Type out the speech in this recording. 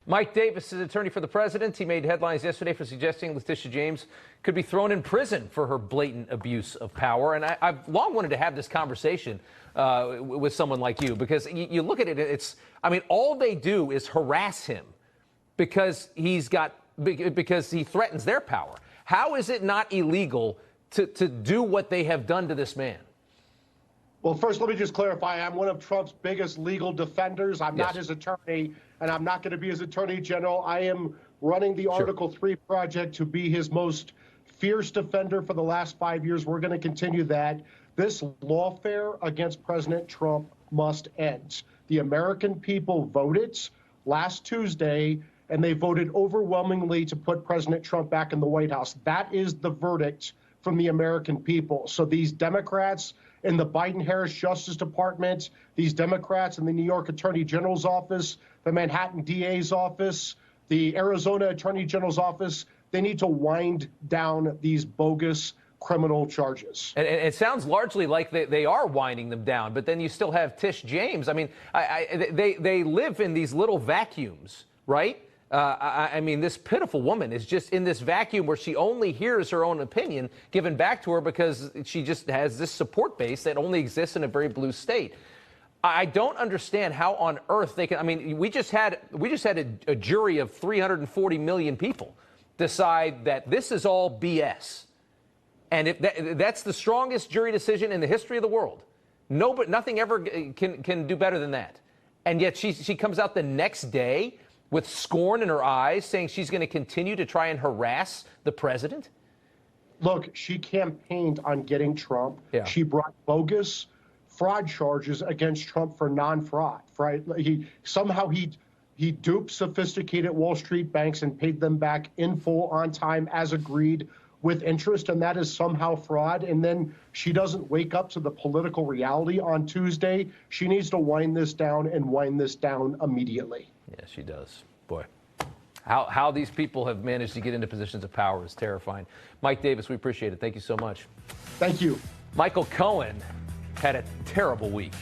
Mike Davis is attorney for the president. He made headlines yesterday for suggesting Letitia James could be thrown in prison for her blatant abuse of power. And I've long wanted to have this conversation with someone like you, because you look at it, all they do is harass him because he threatens their power. How is it not illegal to do what they have done to this man? Well, first, let me just clarify. I'm one of Trump's biggest legal defenders. I'm not his attorney, and I'm not going to be his attorney general. I am running the Article 3 project to be his most fierce defender for the last 5 years. We're going to continue that. This lawfare against President Trump must end. The American people voted last Tuesday, and they voted overwhelmingly to put President Trump back in the White House. That is the verdict from the American people. So these Democrats in the Biden-Harris Justice Department, these Democrats in the New York Attorney General's office, the Manhattan DA's office, the Arizona Attorney General's office, they need to wind down these bogus criminal charges. And it sounds largely like they are winding them down, but then you still have Tish James. They live in these little vacuums, right? This pitiful woman is just in this vacuum where she only hears her own opinion given back to her because she just has this support base that only exists in a very blue state. I don't understand how on earth they can. We just had a jury of 340 million people decide that this is all BS. And if that's the strongest jury decision in the history of the world. Nothing ever can do better than that. And yet she comes out the next day with scorn in her eyes, saying she's going to continue to try and harass the president? Look, she campaigned on getting Trump. Yeah. She brought bogus fraud charges against Trump for non-fraud, right? He duped sophisticated Wall Street banks and paid them back in full, on time, as agreed, with interest, and that is somehow fraud. And then she doesn't wake up to the political reality on Tuesday. She needs to wind this down and wind this down immediately. Yeah, she does. Boy, how these people have managed to get into positions of power is terrifying. Mike Davis, we appreciate it. Thank you so much. Thank you. Michael Cohen had a terrible week.